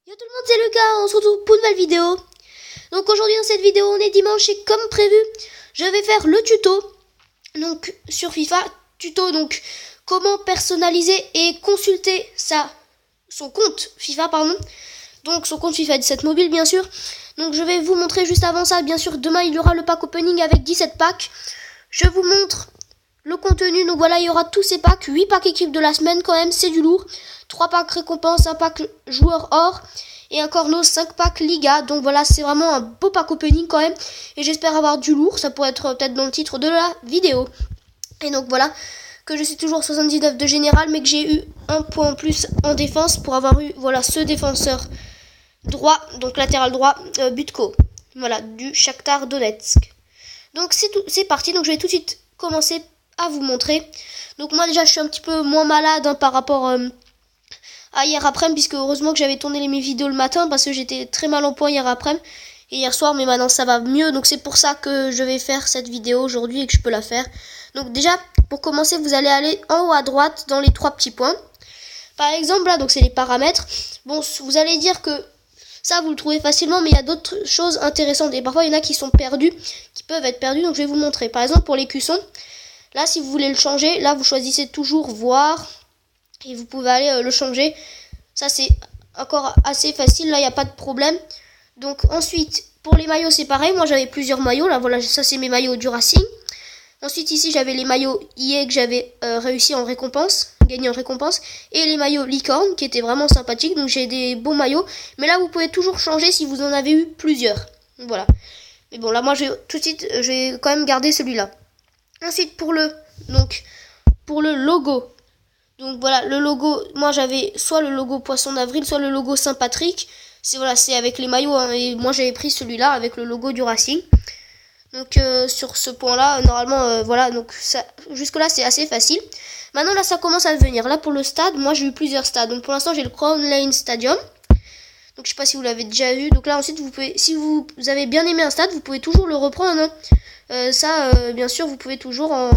Yo tout le monde, c'est Lucas, on se retrouve pour une nouvelle vidéo. Donc aujourd'hui dans cette vidéo, on est dimanche et comme prévu, je vais faire le tuto. Donc sur FIFA, tuto donc comment personnaliser et consulter son compte FIFA pardon. Donc son compte FIFA 17 mobile bien sûr. Donc je vais vous montrer juste avant ça, bien sûr demain il y aura le pack opening avec 17 packs. Je vous montre le contenu, donc voilà, il y aura tous ces packs, 8 packs équipes de la semaine quand même, c'est du lourd. 3 packs récompenses, 1 pack joueur or et encore nos 5 packs Liga. Donc voilà, c'est vraiment un beau pack opening quand même. Et j'espère avoir du lourd, ça pourrait être peut-être dans le titre de la vidéo. Et donc voilà, que je suis toujours 79 de général, mais que j'ai eu un point en plus en défense pour avoir eu, voilà, ce défenseur droit, donc latéral droit, Butko. Voilà, du Shakhtar Donetsk. Donc c'est parti, donc je vais tout de suite commencer à vous montrer. Donc moi déjà je suis un petit peu moins malade par rapport à hier après-midi, puisque heureusement que j'avais tourné mes vidéos le matin parce que j'étais très mal en point hier après-midi et hier soir, mais maintenant ça va mieux, donc c'est pour ça que je vais faire cette vidéo aujourd'hui et que je peux la faire. Donc déjà pour commencer, vous allez aller en haut à droite dans les 3 petits points. Par exemple là, donc c'est les paramètres. Bon, vous allez dire que ça vous le trouvez facilement, mais il y a d'autres choses intéressantes et parfois il y en a qui sont perdus, qui peuvent être perdus, donc je vais vous montrer. Par exemple pour les cuissons, là si vous voulez le changer, là vous choisissez toujours voir et vous pouvez aller le changer. Ça c'est encore assez facile, là il n'y a pas de problème. Donc ensuite pour les maillots c'est pareil, moi j'avais plusieurs maillots, là voilà, ça c'est mes maillots du Racing. Ensuite ici j'avais les maillots EA que j'avais réussi en récompense, gagné en récompense, et les maillots licorne qui étaient vraiment sympathiques, donc j'ai des bons maillots, mais là vous pouvez toujours changer si vous en avez eu plusieurs. Voilà. Mais bon là moi tout de suite je vais quand même garder celui-là. Ensuite pour le logo. Donc voilà, le logo, moi j'avais soit le logo Poisson d'avril, soit le logo Saint-Patrick. C'est avec les maillots, hein, et moi j'avais pris celui-là avec le logo du Racing. Donc sur ce point-là, normalement, voilà, donc jusque là c'est assez facile. Maintenant là ça commence à venir. Là pour le stade, moi j'ai eu plusieurs stades. Donc pour l'instant j'ai le Crown Lane Stadium. Donc je sais pas si vous l'avez déjà vu. Donc là ensuite vous pouvez, si vous avez bien aimé un stade, vous pouvez toujours le reprendre. Hein. Bien sûr vous pouvez toujours en...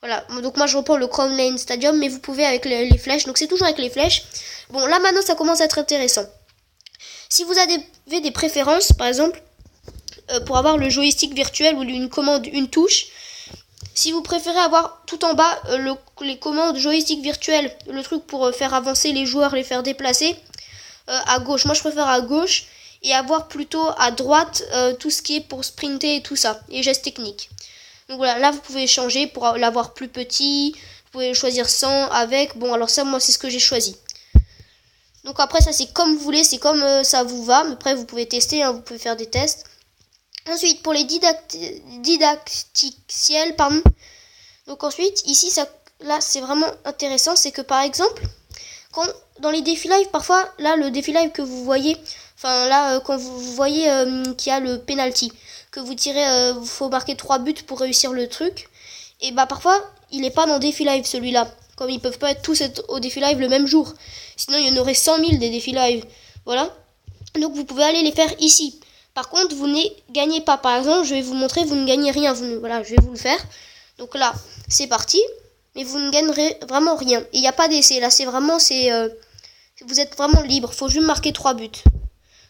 Voilà, donc moi je reprends le Crown Lane Stadium, mais vous pouvez avec les flèches, donc c'est toujours avec les flèches. Bon là maintenant ça commence à être intéressant. Si vous avez des préférences, par exemple, pour avoir le joystick virtuel ou une commande, une touche, si vous préférez avoir tout en bas les commandes joystick virtuel, le truc pour faire avancer les joueurs, les faire déplacer, à gauche, moi je préfère à gauche, et avoir plutôt à droite tout ce qui est pour sprinter et tout ça, et gestes techniques. Donc voilà, là vous pouvez changer pour l'avoir plus petit, vous pouvez choisir sans, avec, bon alors ça moi c'est ce que j'ai choisi. Donc après ça c'est comme vous voulez, c'est comme ça vous va, mais après vous pouvez tester, hein, vous pouvez faire des tests. Ensuite pour les didacticiels, pardon. Donc ensuite ici ça, là c'est vraiment intéressant, c'est que par exemple, dans les défis live parfois, là le défi live que vous voyez, enfin là quand vous voyez qu'il y a le penalty, que vous tirez, faut marquer 3 buts pour réussir le truc, et bah parfois il est pas dans défi live celui-là, comme ils peuvent pas être tous au défi live le même jour, sinon il y en aurait 100 000 des défis live, voilà, donc vous pouvez aller les faire ici. Par contre vous ne gagnez pas, par exemple je vais vous montrer, vous ne gagnez rien, voilà, je vais vous le faire, donc là c'est parti, mais vous ne gagnerez vraiment rien, et il n'y a pas d'essai, là c'est vraiment, vous êtes vraiment libre, faut juste marquer 3 buts.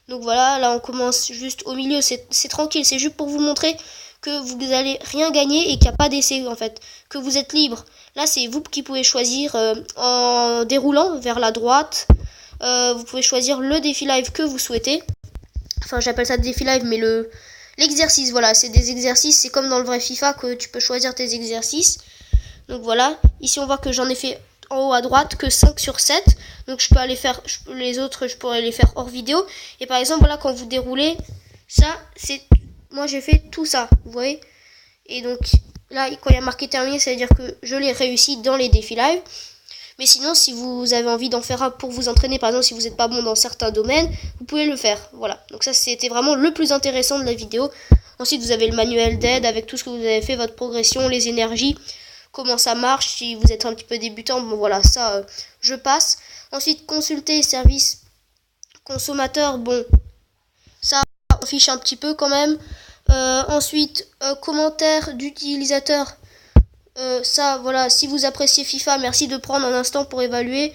Donc voilà, là on commence juste au milieu, c'est tranquille, c'est juste pour vous montrer que vous n'allez rien gagner et qu'il n'y a pas d'essai en fait, que vous êtes libre. Là c'est vous qui pouvez choisir en déroulant vers la droite, vous pouvez choisir le défi live que vous souhaitez. Enfin j'appelle ça défi live, mais l'exercice, voilà, c'est des exercices, c'est comme dans le vrai FIFA que tu peux choisir tes exercices. Donc voilà, ici on voit que j'en ai fait en haut à droite que 5 sur 7, donc je peux aller faire les autres, je pourrais les faire hors vidéo. Et par exemple voilà, quand vous déroulez ça, c'est moi j'ai fait tout ça, vous voyez, et donc là quand il y a marqué terminé, ça veut dire que je l'ai réussi dans les défis live. Mais sinon si vous avez envie d'en faire un pour vous entraîner, par exemple si vous n'êtes pas bon dans certains domaines, vous pouvez le faire. Voilà, donc ça c'était vraiment le plus intéressant de la vidéo. Ensuite vous avez le manuel d'aide avec tout ce que vous avez fait, votre progression, les énergies, comment ça marche si vous êtes un petit peu débutant. Bon voilà, ça je passe. Ensuite consulter service consommateur, bon ça on fiche un petit peu quand même. Ensuite commentaires d'utilisateurs, ça voilà, si vous appréciez FIFA, merci de prendre un instant pour évaluer.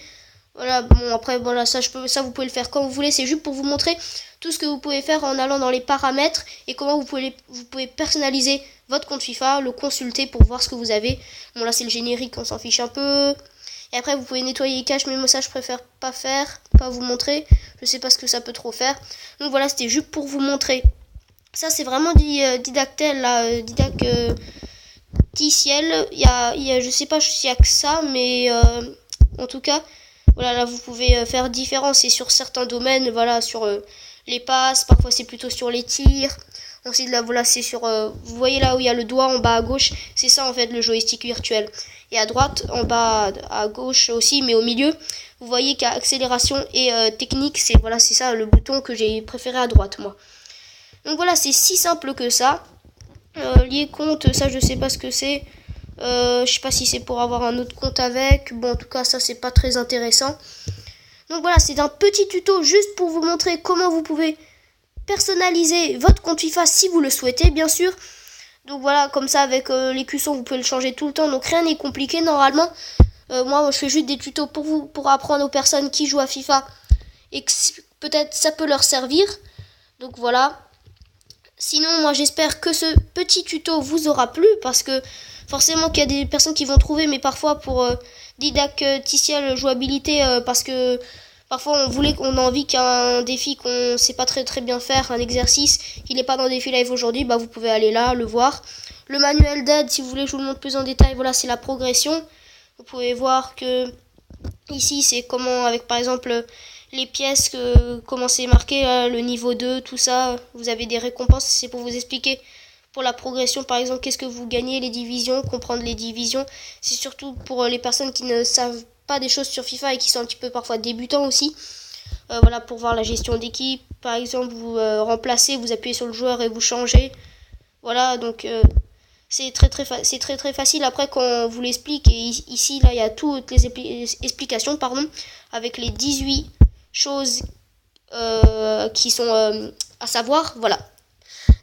Voilà, bon après voilà, ça vous pouvez le faire quand vous voulez, c'est juste pour vous montrer tout ce que vous pouvez faire en allant dans les paramètres et comment vous pouvez personnaliser votre compte FIFA, le consulter pour voir ce que vous avez. Bon là c'est le générique, on s'en fiche un peu. Et après vous pouvez nettoyer les caches, mais moi ça je préfère pas vous montrer. Je sais pas ce que ça peut trop faire. Donc voilà, c'était juste pour vous montrer. Ça c'est vraiment didacticiel là, je sais pas s'il y a que ça, mais en tout cas, voilà, là vous pouvez faire différence et sur certains domaines, voilà, sur les passes, parfois c'est plutôt sur les tirs. Ensuite là, voilà, c'est sur, vous voyez là où il y a le doigt en bas à gauche, c'est ça en fait le joystick virtuel. Et à droite, en bas à gauche aussi, mais au milieu, vous voyez qu'il y a accélération et technique, c'est voilà, c'est ça le bouton que j'ai préféré à droite moi. Donc voilà, c'est si simple que ça. Lier compte, ça je sais pas ce que c'est. Je sais pas si c'est pour avoir un autre compte avec. Bon, en tout cas, ça c'est pas très intéressant. Donc voilà, c'est un petit tuto juste pour vous montrer comment vous pouvez personnaliser votre compte FIFA si vous le souhaitez, bien sûr. Donc voilà, comme ça avec les cuissons, vous pouvez le changer tout le temps. Donc rien n'est compliqué normalement. Moi, je fais juste des tutos pour vous, pour apprendre aux personnes qui jouent à FIFA et que peut-être ça peut leur servir. Donc voilà. Sinon, moi j'espère que ce petit tuto vous aura plu parce que forcément qu'il y a des personnes qui vont trouver, mais parfois pour didacticiel jouabilité, parce que parfois on a envie qu'il y ait un défi qu'on sait pas très bien faire, un exercice qui n'est pas dans Défi Live aujourd'hui, bah vous pouvez aller là, le voir. Le manuel d'aide, si vous voulez, je vous le montre plus en détail, voilà, c'est la progression. Vous pouvez voir que ici c'est comment, avec par exemple les pièces, comment c'est marqué, le niveau 2, tout ça, vous avez des récompenses, c'est pour vous expliquer pour la progression, par exemple, qu'est-ce que vous gagnez, les divisions, comprendre les divisions. C'est surtout pour les personnes qui ne savent pas des choses sur FIFA et qui sont un petit peu parfois débutants aussi. Voilà, pour voir la gestion d'équipe. Par exemple, vous remplacez, vous appuyez sur le joueur et vous changez. Voilà, donc c'est très facile après quand on vous l'explique. Et ici, là, il y a toutes les explications, avec les 18 choses qui sont à savoir. Voilà.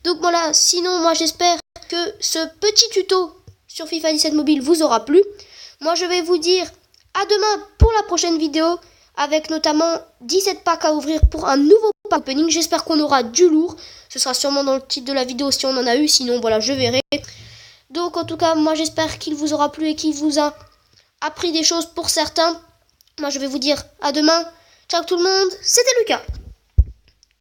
Donc voilà, sinon moi j'espère que ce petit tuto sur FIFA 17 Mobile vous aura plu. Moi je vais vous dire à demain pour la prochaine vidéo avec notamment 17 packs à ouvrir pour un nouveau pack opening. J'espère qu'on aura du lourd. Ce sera sûrement dans le titre de la vidéo si on en a eu, sinon voilà, je verrai. Donc en tout cas, moi j'espère qu'il vous aura plu et qu'il vous a appris des choses pour certains. Moi je vais vous dire à demain. Ciao tout le monde, c'était Lucas.